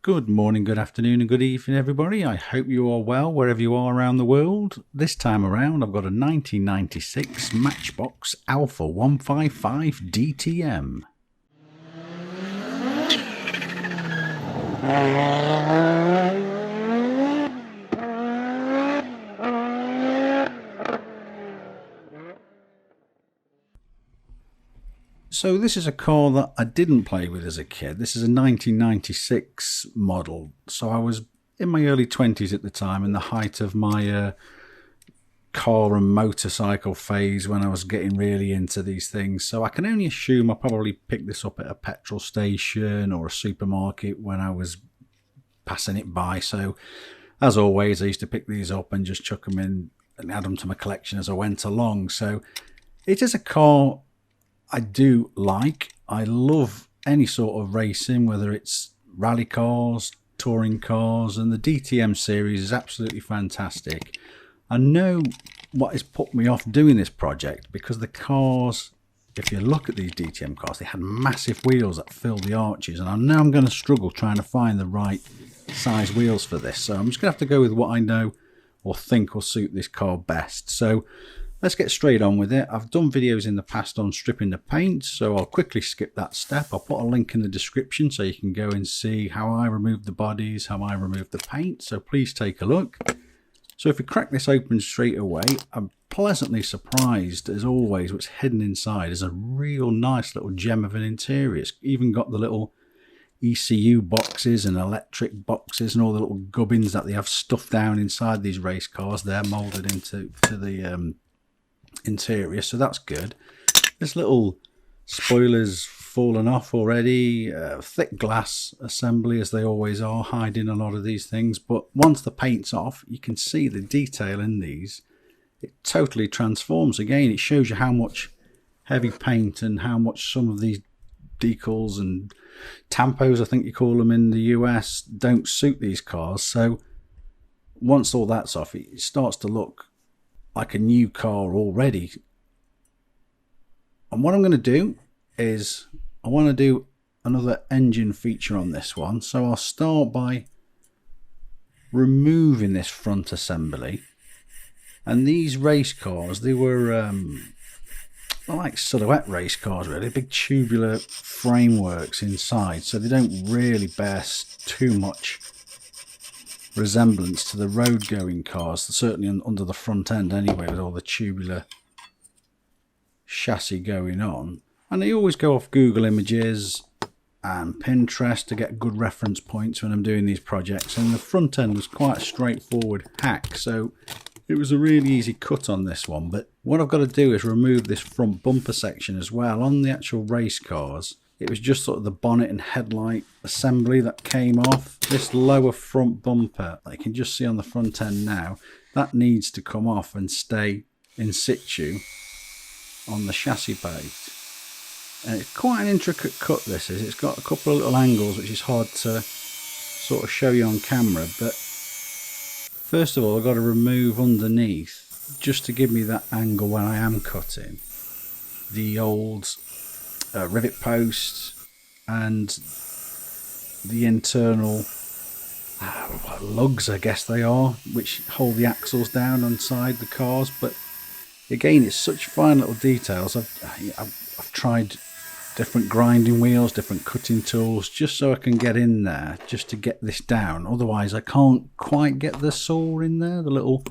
Good morning, good afternoon and good evening everybody. I hope you are well wherever you are around the world. This time around I've got a 1996 Matchbox Alfa 155 DTM. So this is a car that I didn't play with as a kid. This is a 1996 model. So I was in my early 20s at the time, in the height of my car and motorcycle phase when I was getting really into these things. So I can only assume I probably picked this up at a petrol station or a supermarket when I was passing it by. So as always, I used to pick these up and just chuck them in and add them to my collection as I went along. So it is a car I do like. I love any sort of racing, whether it's rally cars, touring cars, and the DTM series is absolutely fantastic. I know what has put me off doing this project because the cars, if you look at these DTM cars, they had massive wheels that filled the arches, and I know I'm going to struggle trying to find the right size wheels for this. So I'm just going to have to go with what I know or think will suit this car best. So let's get straight on with it. I've done videos in the past on stripping the paint, so I'll quickly skip that step. I'll put a link in the description so you can go and see how I removed the bodies, how I removed the paint, so please take a look. So if we crack this open straight away, I'm pleasantly surprised as always what's hidden inside is a real nice little gem of an interior. It's even got the little ECU boxes and electric boxes and all the little gubbins that they have stuffed down inside these race cars. They're moulded into the interior, so that's good. This little spoiler's fallen off already. Thick glass assembly, as they always are, hiding a lot of these things, but once the paint's off you can see the detail in these. It totally transforms. Again, it shows you how much heavy paint and how much some of these decals and tampos, I think you call them in the US, don't suit these cars. So once all that's off, it starts to look like a new car already. And what I'm going to do is I want to do another engine feature on this one. So I'll start by removing this front assembly. And these race cars, they were like silhouette race cars really, big tubular frameworks inside, so they don't really bear too much resemblance to the road going cars, certainly under the front end anyway, with all the tubular chassis going on. And I always go off Google Images and Pinterest to get good reference points when I'm doing these projects, and the front end was quite a straightforward hack, so it was a really easy cut on this one. But what I've got to do is remove this front bumper section as well. On the actual race cars, it was just sort of the bonnet and headlight assembly that came off. This lower front bumper that you can just see on the front end now, that needs to come off and stay in situ on the chassis plate. And it's quite an intricate cut, this is. It's got a couple of little angles which is hard to sort of show you on camera, but first of all I've got to remove underneath, just to give me that angle when I am cutting, the old rivet posts and the internal lugs, I guess they are, which hold the axles down inside the cars. But again, it's such fine little details. I've tried different grinding wheels, different cutting tools, just so I can get in there, just to get this down. Otherwise I can't quite get the saw in there, the little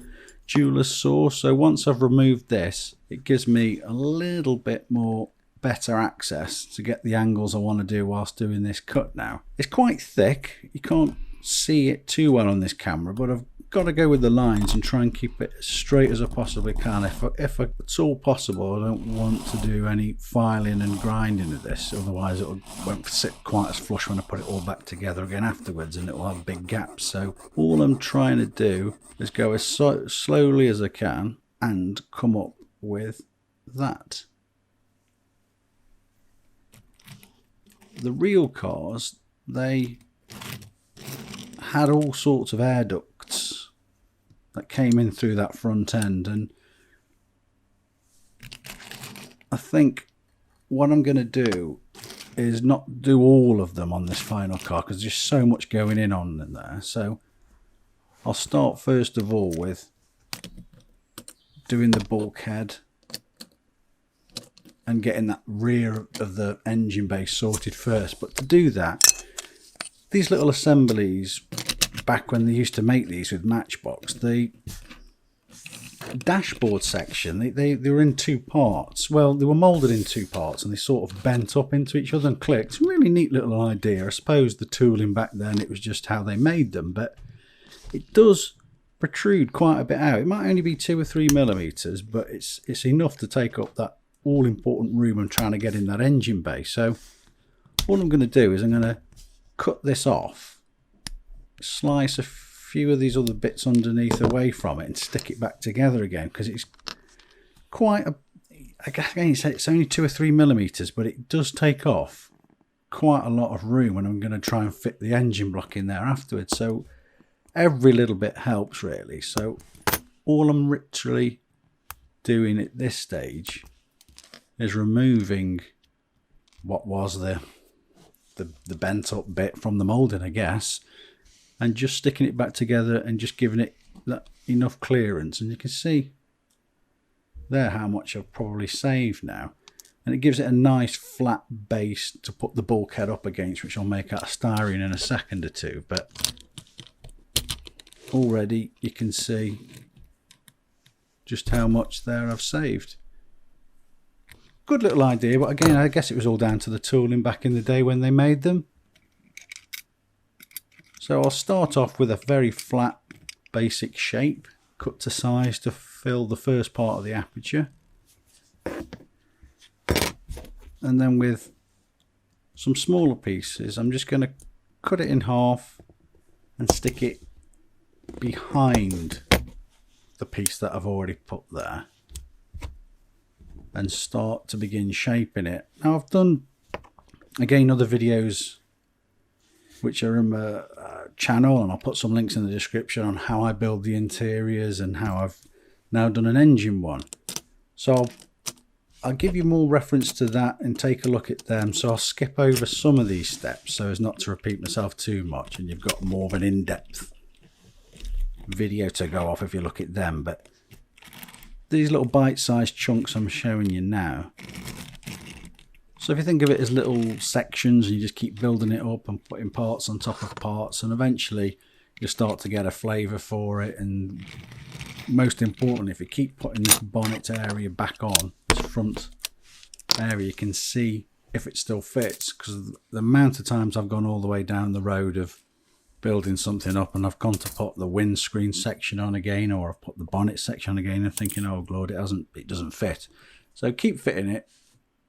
jeweler's saw. So once I've removed this, it gives me a little bit more better access to get the angles I want to do whilst doing this cut now. It's quite thick, you can't see it too well on this camera, but I've got to go with the lines and try and keep it as straight as I possibly can. If it's all possible, I don't want to do any filing and grinding of this, otherwise it won't sit quite as flush when I put it all back together again afterwards, and it will have big gaps. So all I'm trying to do is go as slowly as I can and come up with that. The real cars, they had all sorts of air ducts that came in through that front end, and I think what I'm going to do is not do all of them on this final car because there's just so much going in on there. So I'll start first of all with doing the bulkhead and getting that rear of the engine bay sorted first. But to do that, these little assemblies, back when they used to make these with Matchbox, the dashboard section, they were in two parts. Well, they were moulded in two parts and they sort of bent up into each other and clicked. Really neat little idea. I suppose the tooling back then, it was just how they made them, but it does protrude quite a bit out. It might only be 2 or 3 millimeters, but it's enough to take up that all important room I'm trying to get in that engine bay. So all I'm going to do is I'm going to cut this off, slice a few of these other bits underneath away from it and stick it back together again, because it's quite a, again, it's only 2 or 3 millimeters, but it does take off quite a lot of room when I'm going to try and fit the engine block in there afterwards. So every little bit helps really. So all I'm literally doing at this stage is removing what was the bent up bit from the moulding, I guess, and just sticking it back together and just giving it that enough clearance. And you can see there how much I've probably saved now, and it gives it a nice flat base to put the bulkhead up against, which I'll make out of styrene in a second or two. But already you can see just how much there I've saved. Good little idea, but again, I guess it was all down to the tooling back in the day when they made them. So I'll start off with a very flat basic shape, cut to size to fill the first part of the aperture. And then with some smaller pieces, I'm just going to cut it in half and stick it behind the piece that I've already put there, and start to begin shaping it. Now I've done, again, other videos which are in my channel, and I'll put some links in the description on how I build the interiors and how I've now done an engine one. So I'll give you more reference to that and take a look at them. So I'll skip over some of these steps so as not to repeat myself too much, and you've got more of an in-depth video to go off if you look at them. But these little bite-sized chunks I'm showing you now, so if you think of it as little sections and you just keep building it up and putting parts on top of parts, and eventually you'll start to get a flavour for it. And most importantly, if you keep putting this bonnet area back on, this front area, you can see if it still fits, because the amount of times I've gone all the way down the road of building something up and I've gone to put the windscreen section on again, or I've put the bonnet section on again, and thinking, oh Lord, it doesn't fit. So keep fitting it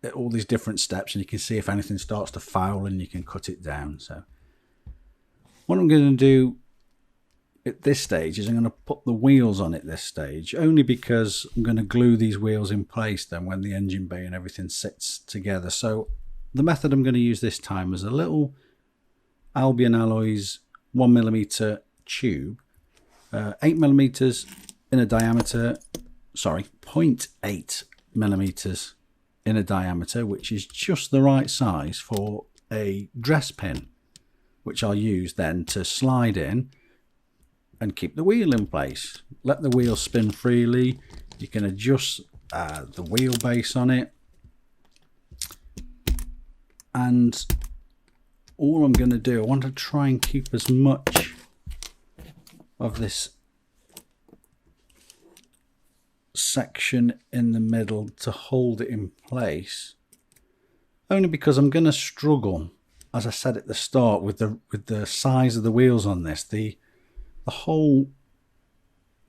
at all these different steps, and you can see if anything starts to foul and you can cut it down. So what I'm going to do at this stage is I'm going to put the wheels on at this stage, only because I'm going to glue these wheels in place then when the engine bay and everything sits together. So the method I'm going to use this time is a little Albion Alloys 1mm tube, 8mm in a diameter, sorry, 0.8 millimeters in a diameter, which is just the right size for a dress pin, which I'll use then to slide in and keep the wheel in place. Let the wheel spin freely. You can adjust the wheelbase on it, and all I'm going to do, I want to try and keep as much of this section in the middle to hold it in place, only because I'm going to struggle, as I said at the start, with the size of the wheels on this. The whole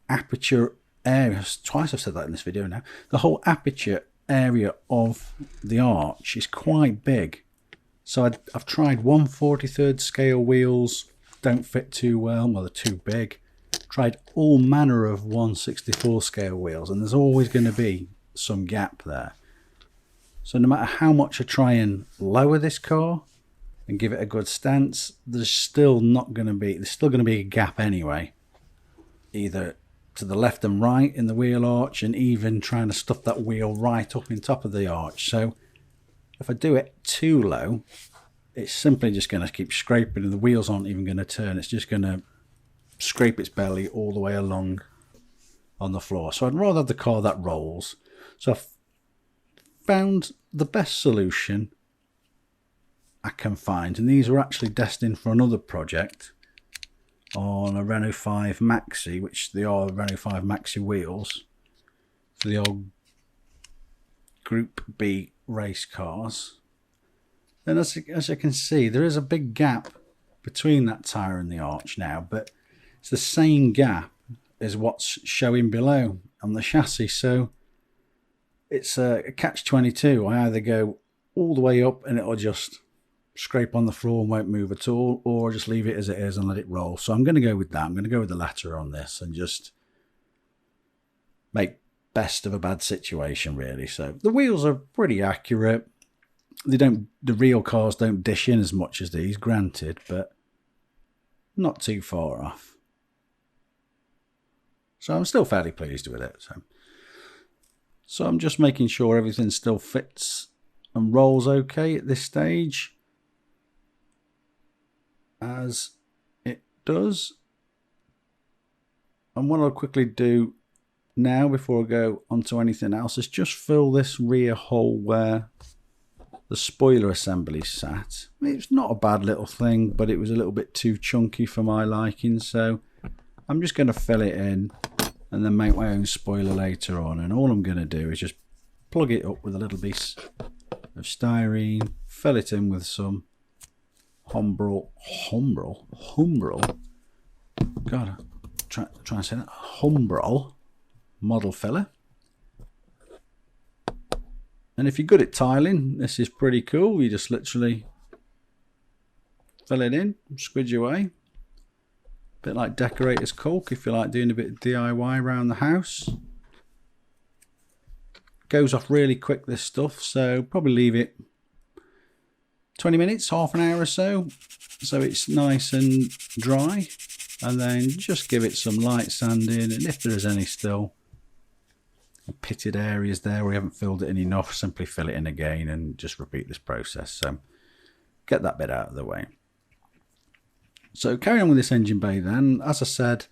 aperture area, twice I've said that in this video now, the whole aperture area of the arch is quite big. So I've tried 1/43 scale wheels, don't fit too well, they're too big. Tried all manner of 1/64 scale wheels, and there's always going to be some gap there. So no matter how much I try and lower this car and give it a good stance, there's still going to be a gap anyway, either to the left and right in the wheel arch, and even trying to stuff that wheel right up in top of the arch. So If I do it too low, it's simply just going to keep scraping and the wheels aren't even going to turn. It's just going to scrape its belly all the way along on the floor. So I'd rather have the car that rolls. So I've found the best solution I can find, and these are actually destined for another project on a Renault 5 Maxi, which they are Renault 5 Maxi wheels. So the old Group B race cars. And as you can see, there is a big gap between that tyre and the arch now, but it's the same gap as what's showing below on the chassis. So it's a catch-22. I either go all the way up and it'll just scrape on the floor and won't move at all, or just leave it as it is and let it roll. So I'm going to go with that. I'm going to go with the latter on this and just make best of a bad situation, really. So the wheels are pretty accurate. The real cars don't dish in as much as these, granted, but not too far off. So I'm still fairly pleased with it. So I'm just making sure everything still fits and rolls okay at this stage, as it does. And what I'll quickly do now before I go on to anything else is just fill this rear hole where the spoiler assembly sat. I mean, it's not a bad little thing, but it was a little bit too chunky for my liking, so I'm just going to fill it in and then make my own spoiler later on. And all I'm going to do is just plug it up with a little piece of styrene, fill it in with some Humbrol, God, try and say that, Humbrol model filler. And if you're good at tiling, this is pretty cool. You just literally fill it in, squidge away. A bit like decorator's caulk if you like doing a bit of DIY around the house. Goes off really quick, this stuff, so probably leave it 20 minutes, half an hour or so it's nice and dry, and then just give it some light sanding, and if there is any still pitted areas there where you haven't filled it in enough, simply fill it in again and just repeat this process. So get that bit out of the way. So carry on with this engine bay then. As I said,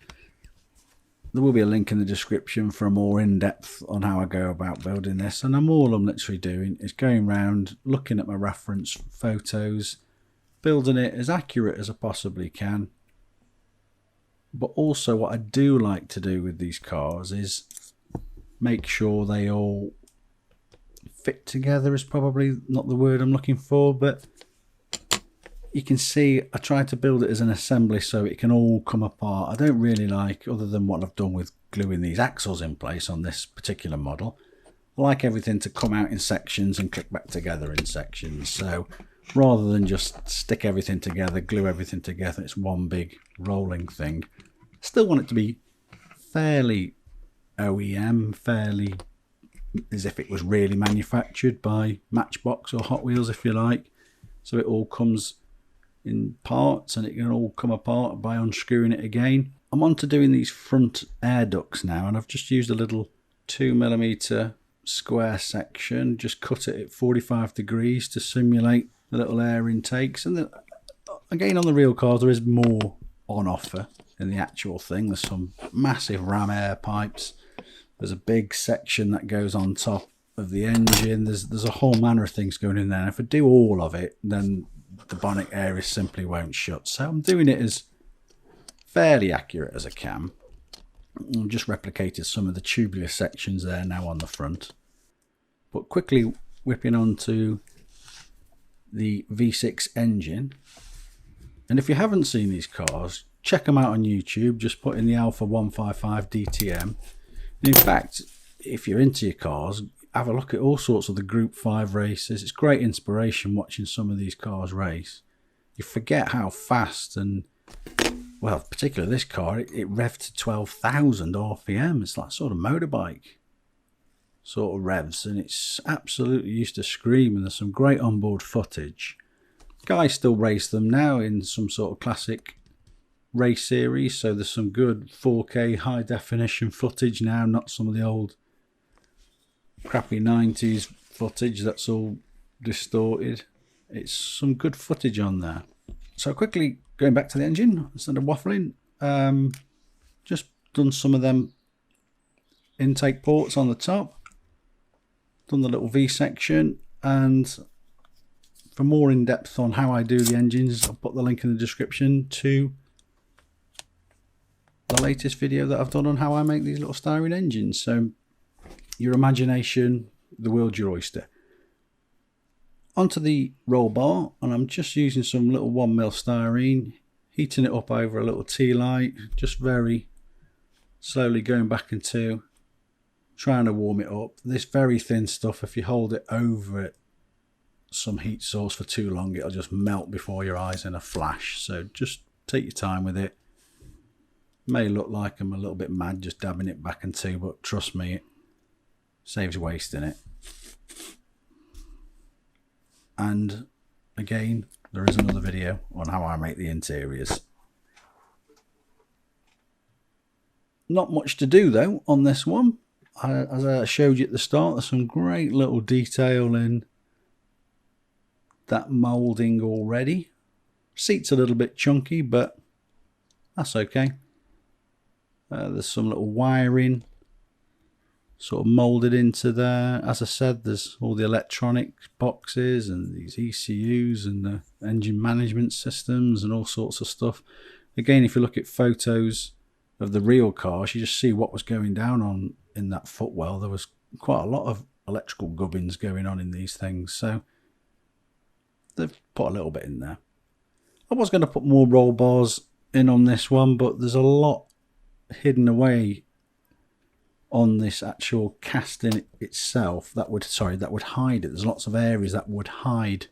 there will be a link in the description for a more in-depth on how I go about building this, and all I'm literally doing is going around looking at my reference photos, building it as accurate as I possibly can. But also what I do like to do with these cars is make sure they all fit together, is probably not the word I'm looking for, but you can see I try to build it as an assembly so it can all come apart. I don't really like, other than what I've done with gluing these axles in place on this particular model, I like everything to come out in sections and click back together in sections. So rather than just stick everything together, glue everything together, it's one big rolling thing. Still want it to be fairly OEM, fairly as if it was really manufactured by Matchbox or Hot Wheels, if you like. So it all comes in parts and it can all come apart by unscrewing it again. I'm on to doing these front air ducts now, and I've just used a little 2mm square section, just cut it at 45 degrees to simulate the little air intakes. And again, on the real cars there is more on offer in the actual thing. There's some massive ram air pipes, there's a big section that goes on top of the engine, there's a whole manner of things going in there, and if I do all of it then the bonnet area simply won't shut. So I'm doing it as fairly accurate as I can. I've just replicated some of the tubular sections there now on the front, but quickly whipping onto the V6 engine. And if you haven't seen these cars, check them out on YouTube. Just put in the Alfa 155 DTM. And in fact, if you're into your cars, have a look at all sorts of the Group 5 races. It's great inspiration watching some of these cars race. You forget how fast, and well, particularly this car, it revved to 12,000 RPM. It's like sort of motorbike sort of revs, and it's absolutely used to scream, and there's some great onboard footage. Guys still race them now in some sort of classic race series, so there's some good 4K high definition footage now, not some of the old crappy 90s footage that's all distorted. It's some good footage on there. So quickly going back to the engine instead of waffling, just done some of them intake ports on the top, done the little V section, and for more in depth on how I do the engines, I'll put the link in the description to the latest video that I've done on how I make these little styrene engines. So your imagination, the world's your oyster. Onto the roll bar, and I'm just using some little 1mm styrene, heating it up over a little tea light, just very slowly going back into trying to warm it up. This very thin stuff, if you hold it over some heat source for too long, it'll just melt before your eyes in a flash. So just take your time with it. May look like I'm a little bit mad just dabbing it back into, but trust me, it saves wasting it. And again, there is another video on how I make the interiors. Not much to do though on this one. As I showed you at the start, there's some great little detail in that moulding already. Seat's a little bit chunky, but that's okay. There's some little wiring sort of moulded into there. As I said, there's all the electronic boxes and these ECUs and the engine management systems and all sorts of stuff. Again, if you look at photos of the real cars, you just see what was going down on in that footwell. There was quite a lot of electrical gubbins going on in these things, so they've put a little bit in there. I was going to put more roll bars in on this one, but there's a lot hidden away on this actual casting itself that would hide it. There's lots of areas that would hide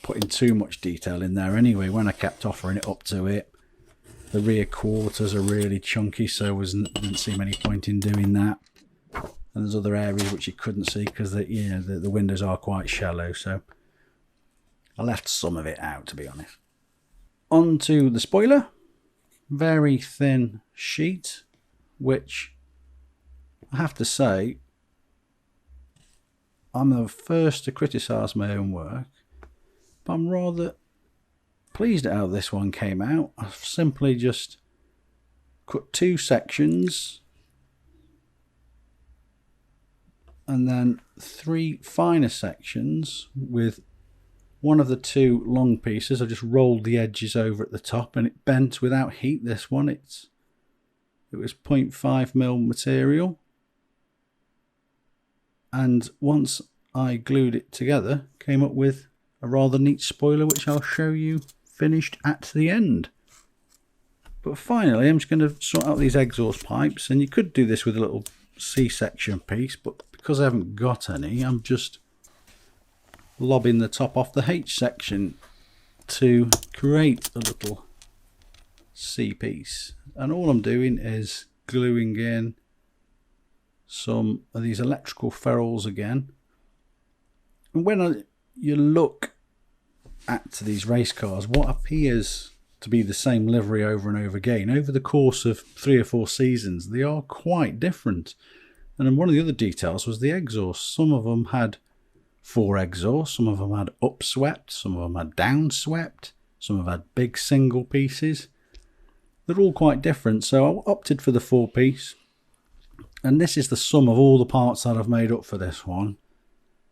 putting too much detail in there anyway. When I kept offering it up to it, the rear quarters are really chunky, so didn't seem any point in doing that. And there's other areas which you couldn't see because the windows are quite shallow, so I left some of it out, to be honest. On to the spoiler. Very thin sheet, which I have to say, I'm the first to criticise my own work, but I'm rather pleased at how this one came out. I've simply just cut 2 sections and then 3 finer sections with one of the 2 long pieces. I just rolled the edges over at the top and it bent without heat. This one, it was 0.5mm material, and once I glued it together, came up with a rather neat spoiler, which I'll show you finished at the end. But finally, I'm just going to sort out these exhaust pipes, and you could do this with a little C-section piece, but because I haven't got any, I'm just lobbing the top off the H-section to create a little C-piece. And all I'm doing is gluing in some of these electrical ferrules again. And when you look at these race cars, what appears to be the same livery over and over again, over the course of 3 or 4 seasons, they are quite different. And then one of the other details was the exhaust. Some of them had 4 exhausts, some of them had upswept, some of them had downswept, some have had big single pieces. They're all quite different, so I opted for the 4-piece. And this is the sum of all the parts that I've made up for this one.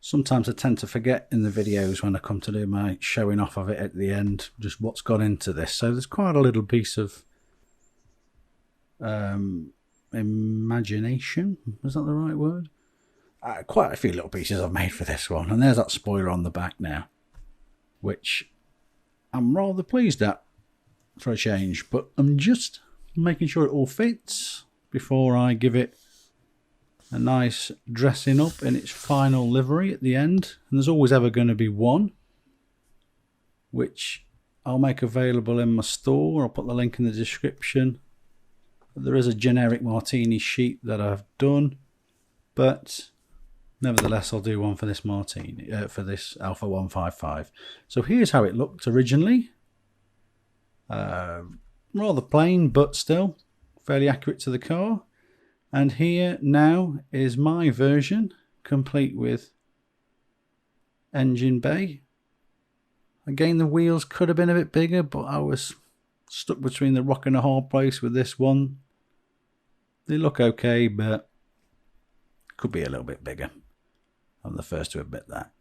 Sometimes I tend to forget in the videos when I come to do my showing off of it at the end, just what's gone into this. So there's quite a little piece of imagination, is that the right word? Quite a few little pieces I've made for this one. And there's that spoiler on the back now, which I'm rather pleased at for a change. But I'm just making sure it all fits before I give it a nice dressing up in its final livery at the end. And there's always ever going to be one, which I'll make available in my store. I'll put the link in the description. There is a generic Martini sheet that I've done, but nevertheless I'll do one for this Martini, for this Alfa 155. So here's how it looked originally. Rather plain, but still fairly accurate to the car. And here now is my version, complete with engine bay. Again, the wheels could have been a bit bigger, but I was stuck between the rock and a hard place with this one. They look okay, but could be a little bit bigger. I'm the first to admit that.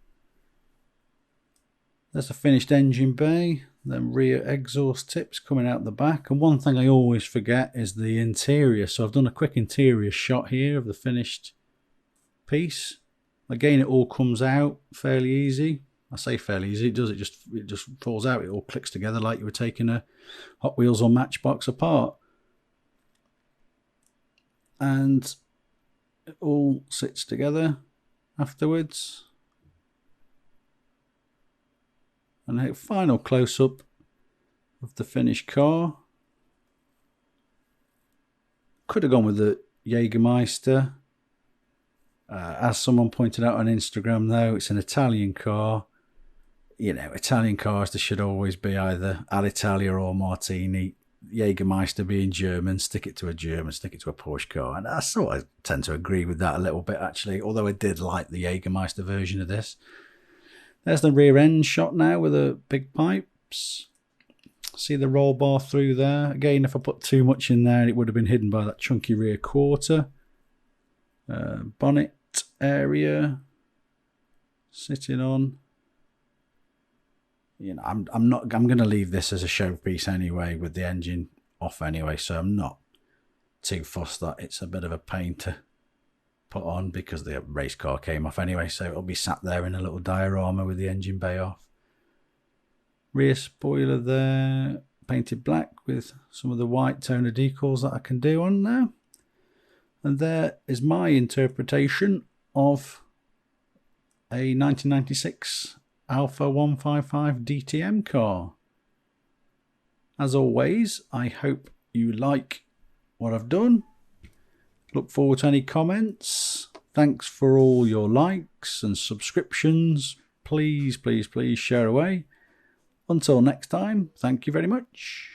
There's a finished engine bay, then rear exhaust tips coming out the back. And one thing I always forget is the interior. So I've done a quick interior shot here of the finished piece. Again, it all comes out fairly easy. I say fairly easy, it just falls out. It all clicks together like you were taking a Hot Wheels or Matchbox apart. And it all sits together afterwards. And a final close-up of the finished car. Could have gone with the Jägermeister. As someone pointed out on Instagram, though, it's an Italian car. You know, Italian cars, there should always be either Alitalia or Martini. Jägermeister being German, stick it to a German, stick it to a Porsche car. And I sort of tend to agree with that a little bit, actually, although I did like the Jägermeister version of this. There's the rear end shot now with the big pipes. See the roll bar through there. Again, if I put too much in there, it would have been hidden by that chunky rear quarter. Bonnet area sitting on. You know, I'm going to leave this as a showpiece anyway, with the engine off anyway, so I'm not too fussed that it's a bit of a pain to put on, because the race car came off anyway, so it'll be sat there in a little diorama with the engine bay off. Rear spoiler there, painted black with some of the white toner decals that I can do on there. And there is my interpretation of a 1996 Alfa 155 DTM car. As always, I hope you like what I've done. Look forward to any comments. Thanks for all your likes and subscriptions. Please, please, please share away. Until next time, thank you very much.